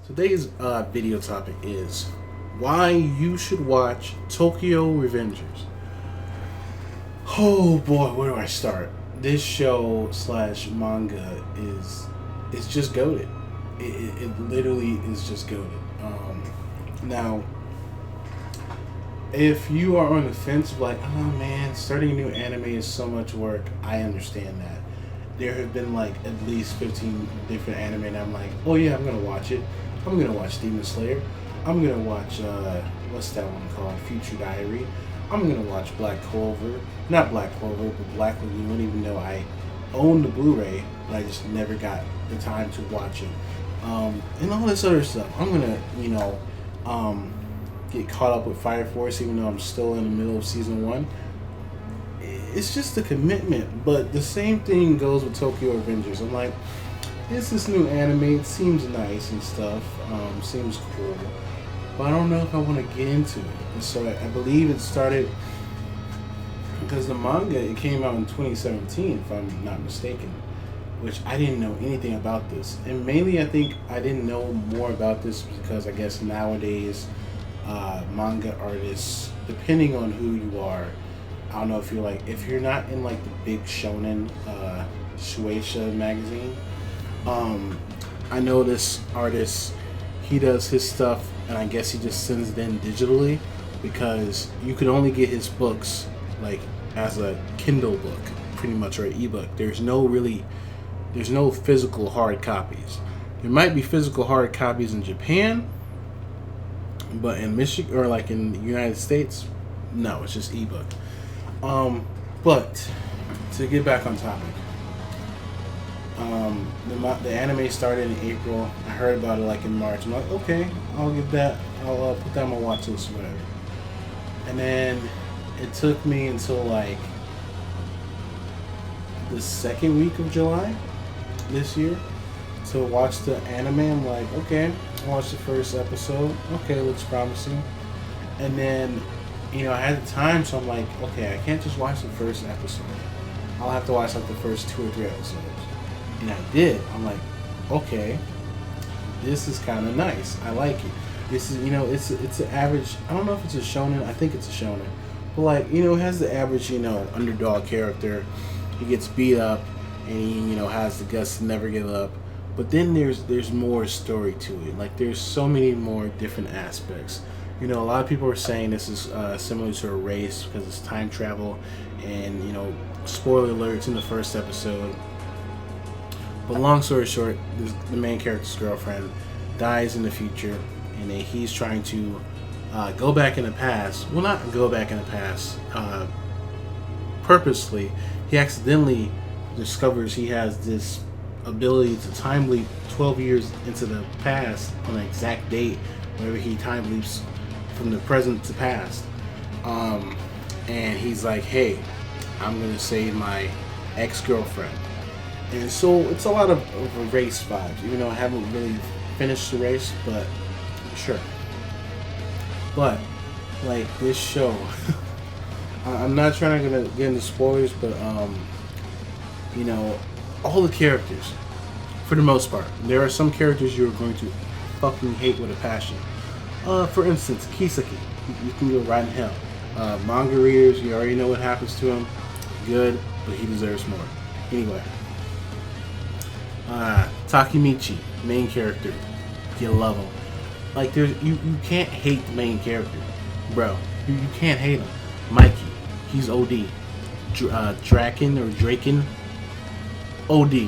Today's video topic is why you should watch Tokyo Revengers. Oh boy, where do I start? This show slash manga is just goated. It literally is just goated. Now, if you are on the fence, like, oh man, starting a new anime is so much work, I understand that. There have been like at least 15 different anime, and I'm like, oh yeah, I'm gonna watch it. I'm gonna watch Demon Slayer. I'm gonna watch what's that one called? Future Diary. I'm gonna watch Black Clover, not Black Clover, but Black Lagoon. Even though I own the Blu-ray, but I just never got the time to watch it, and all this other stuff. I'm gonna, get caught up with Fire Force, even though I'm still in the middle of season 1. It's just a commitment, but the same thing goes with Tokyo Revengers. I'm like, it's this new anime. It seems nice and stuff. Seems cool, but I don't know if I want to get into it. And so I believe it started because the manga, it came out in 2017, if I'm not mistaken, which I didn't know anything about this. And mainly I think I didn't know more about this because I guess nowadays manga artists, depending on who you are, I don't know if you're like, if you're not in like the big shonen Shueisha magazine, I know this artist, he does his stuff and I guess he just sends it in digitally because you could only get his books like as a Kindle book pretty much, or an ebook. There's no physical hard copies. There might be physical hard copies in Japan, but in Michigan or like in the United States, no, it's just ebook. But to get back on topic, the anime started in April. I heard about it like in March. I'm like, okay, I'll get that. I'll put that on my watch list or whatever. And then it took me until like the second week of July this year to watch the anime. I'm like, okay, I watched the first episode. Okay, looks promising. And then, I had the time, so I'm like, okay, I can't just watch the first episode. I'll have to watch like the first 2 or 3 episodes. And I did. I'm like, okay, this is kind of nice. I like it. This is, it's an average. I don't know if it's a shonen. I think it's a shonen. But like, it has the average, underdog character. He gets beat up, and he, has the guts to never give up. But then there's more story to it. Like there's so many more different aspects. A lot of people are saying this is similar to a race because it's time travel, and spoiler alerts in the first episode. But long story short, the main character's girlfriend dies in the future, and then he's trying to go back in the past. Well, not go back in the past. Purposely, he accidentally discovers he has this ability to time leap 12 years into the past on an exact date whenever he time leaps from the present to past. And he's like, hey, I'm gonna save my ex-girlfriend. And so it's a lot of race vibes, even though I haven't really finished the race, but sure. But like this show, I'm not trying to get into spoilers, but all the characters, for the most part, there are some characters you're going to fucking hate with a passion. For instance, Kisaki, you can go right in hell. Manga readers, you already know what happens to him. Good, but he deserves more. Anyway, Takemichi, main character, you love him. Like you can't hate the main character, bro. You can't hate him. Mikey, he's OD. Draken or Draken, OD.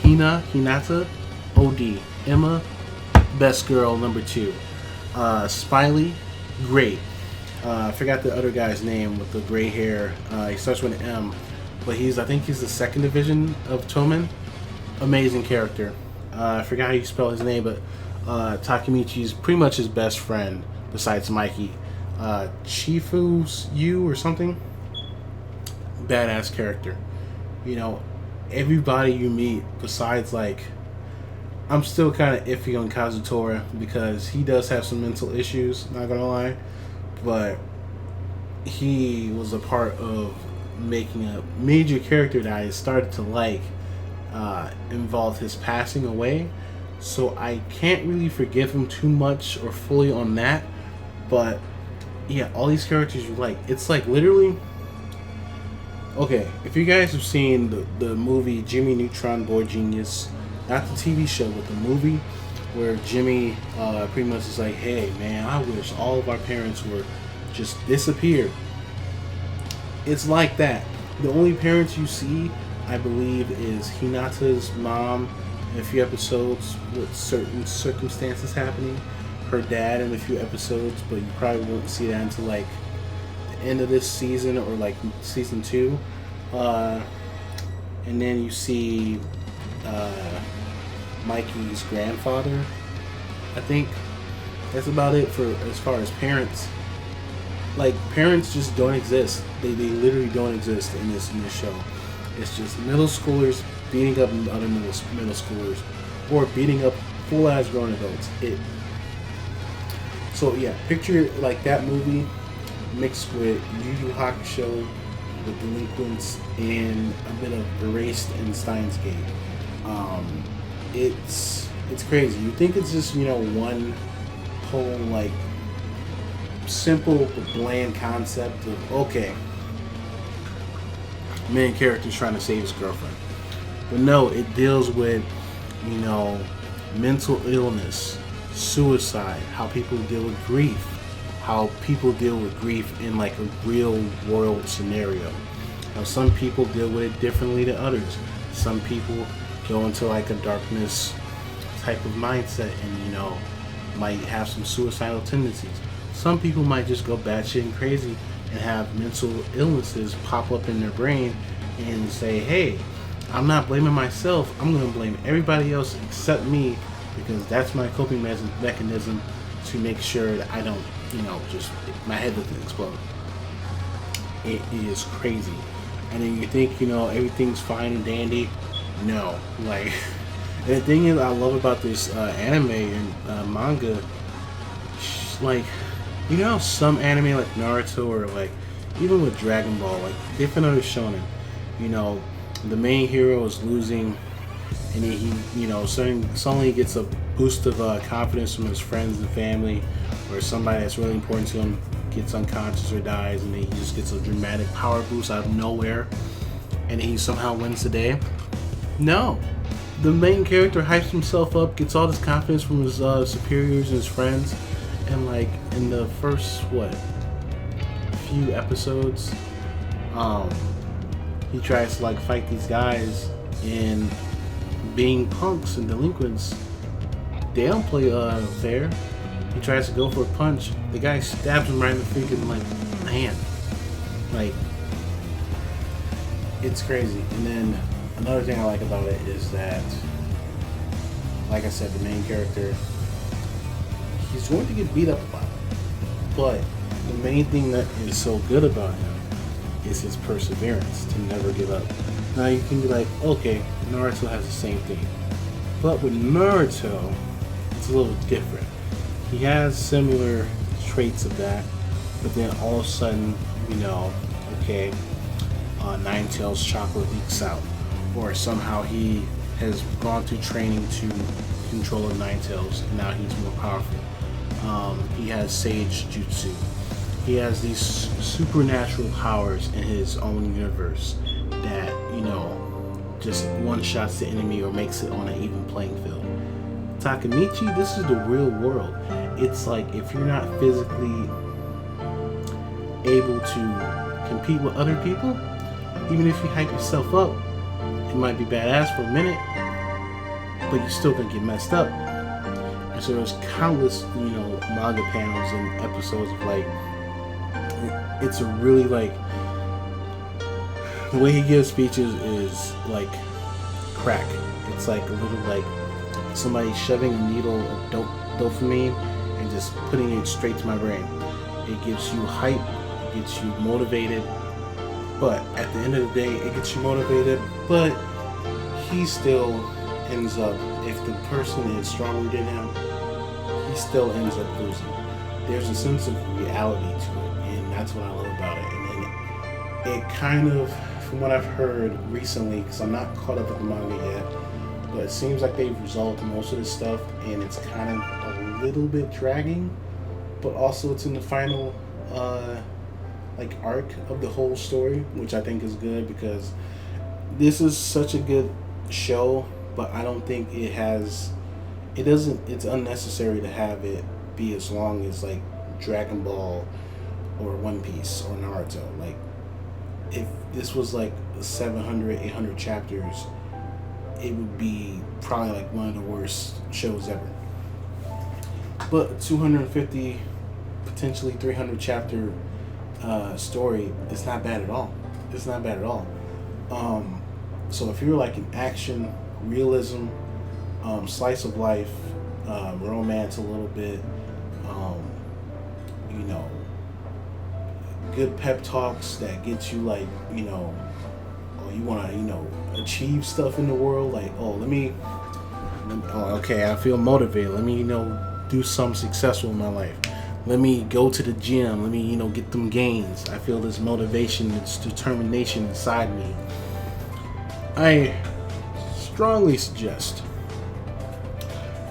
Hinata, OD. Emma, best girl, number 2. Spiley, great. I forgot the other guy's name with the gray hair. He starts with an M, but I think he's the 2nd division of Tomen. Amazing character. I forgot how you spell his name, but Takemichi's pretty much his best friend besides Mikey. Chifu's you or something. Badass character. Everybody you meet besides like, I'm still kind of iffy on Kazutora because he does have some mental issues, not gonna lie, but he was a part of making a major character that I started to like involved his passing away. so I can't really forgive him too much or fully on that. But yeah, all these characters you like, it's like literally. Okay, if you guys have seen the movie Jimmy Neutron Boy Genius, not the TV show, but the movie where Jimmy pretty much is like, hey man, I wish all of our parents were just disappeared. It's like that. The only parents you see, I believe, is Hinata's mom in a few episodes with certain circumstances happening. Her dad in a few episodes, but you probably won't see that until like the end of this season or like season 2. And then you see Mikey's grandfather. I think that's about it for as far as parents. Like, parents just don't exist. They literally don't exist in this show. It's just middle schoolers beating up other middle schoolers or beating up full ass grown adults. So yeah, picture like that movie mixed with Yu Yu Hakusho, with delinquents, and a bit of Erased and Steins Gate. It's crazy. You think it's just, one whole like simple but bland concept of, okay, main character's trying to save his girlfriend. But no, it deals with, mental illness, suicide, how people deal with grief, how people deal with grief in like a real world scenario. Now, some people deal with it differently than others. Some people go into like a darkness type of mindset and, might have some suicidal tendencies. Some people might just go batshit and crazy and have mental illnesses pop up in their brain and say, hey, I'm not blaming myself. I'm going to blame everybody else except me, because that's my coping mechanism to make sure that I don't, just my head doesn't explode. It is crazy. And then you think, everything's fine and dandy. No. Like, the thing is I love about this anime and manga, like, some anime like Naruto or like even with Dragon Ball, like different other shonen, the main hero is losing and then he, suddenly gets a boost of confidence from his friends and family, or somebody that's really important to him gets unconscious or dies, and then he just gets a dramatic power boost out of nowhere, and he somehow wins the day. No. The main character hypes himself up, gets all this confidence from his superiors and his friends, and like in the first few episodes, he tries to like fight these guys, and being punks and delinquents, they don't play fair. He tries to go for a punch, the guy stabs him right in the freaking like hand. Like, it's crazy. And then another thing I like about it is that, like I said, the main character, he's going to get beat up a lot. But the main thing that is so good about him is his perseverance to never give up. Now you can be like, okay, Naruto has the same thing. But with Naruto, it's a little different. He has similar traits of that, but then all of a sudden, okay, Nine-Tails chakra leaks out, or somehow he has gone through training to control Nine-Tails, and now he's more powerful. He has Sage Jutsu. He has these supernatural powers in his own universe that, just one-shots the enemy or makes it on an even playing field. Takemichi, this is the real world. It's like, if you're not physically able to compete with other people, even if you hype yourself up, it might be badass for a minute, but you're still gonna get messed up. And so there's countless, manga panels and episodes of like, it's a really like, the way he gives speeches is like crack. It's like a little like somebody shoving a needle of dopamine and just putting it straight to my brain. It gives you hype, it gets you motivated, but at the end of the day, it gets you motivated, but he still ends up, if the person is stronger than him, he still ends up losing. There's a sense of reality to it, and that's what I love about it. And it kind of, from what I've heard recently, because I'm not caught up with the manga yet, but it seems like they've resolved most of this stuff, and it's kind of a little bit dragging, but also it's in the final like arc of the whole story, which I think is good, because this is such a good show, but I don't think it's unnecessary to have it be as long as like Dragon Ball or One Piece or Naruto. Like, if this was like 700, 800 chapters, it would be probably like one of the worst shows ever. But 250, potentially 300 chapter story is not bad at all. It's not bad at all. So if you're like an action, realism, slice of life, romance a little bit, you know, good pep talks that get you like, you know, or you want to, you know, achieve stuff in the world, like, okay, I feel motivated, let me, you know, do something successful in my life, let me go to the gym, let me, you know, get them gains, I feel this motivation, this determination inside me, I strongly suggest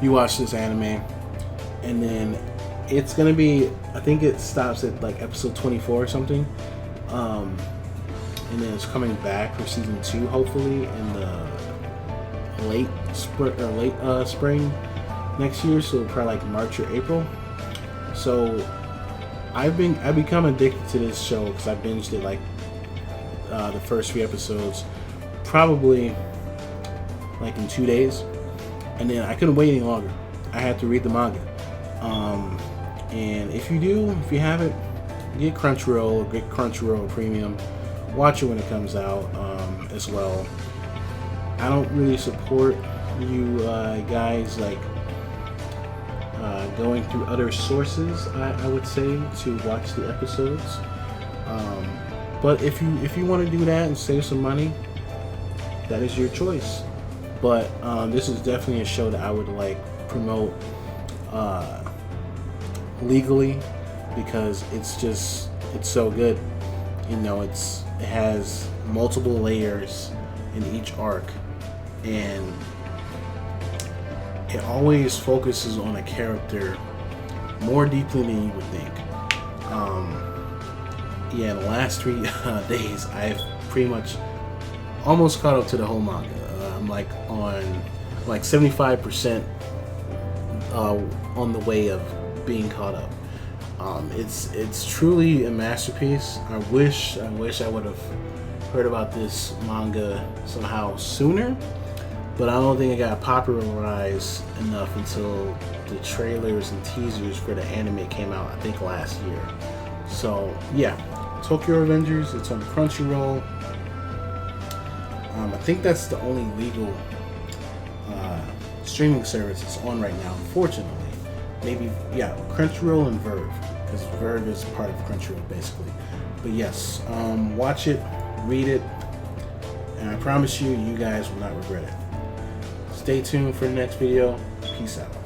you watch this anime. And then it's gonna be, I think it stops at like episode 24 or something, and then it's coming back for season 2 hopefully in the late spring next year, so probably like March or April. So I've become addicted to this show because I binged it like the first 3 episodes probably like in 2 days, and then I couldn't wait any longer. I had to read the manga. And if you haven't, get Crunchyroll Premium. Watch it when it comes out as well. I don't really support you guys like going through other sources, I would say, to watch the episodes. But if you want to do that and save some money, that is your choice. But this is definitely a show that I would like promote legally, because it's so good. You know, it has multiple layers in each arc, and it always focuses on a character more deeply than you would think. Yeah, the last 3 days I've pretty much almost caught up to the whole manga. I'm like on like 75% on the way of being caught up. It's truly a masterpiece. I wish I would have heard about this manga somehow sooner, but I don't think it got popularized enough until the trailers and teasers for the anime came out, I think last year. So yeah, Tokyo Revengers, it's on Crunchyroll. I think that's the only legal streaming service it's on right now, unfortunately. Maybe, yeah, Crunchyroll and Verve, because Verve is part of Crunchyroll basically. But yes, watch it, read it, and I promise you guys will not regret it. Stay tuned for the next video. Peace out.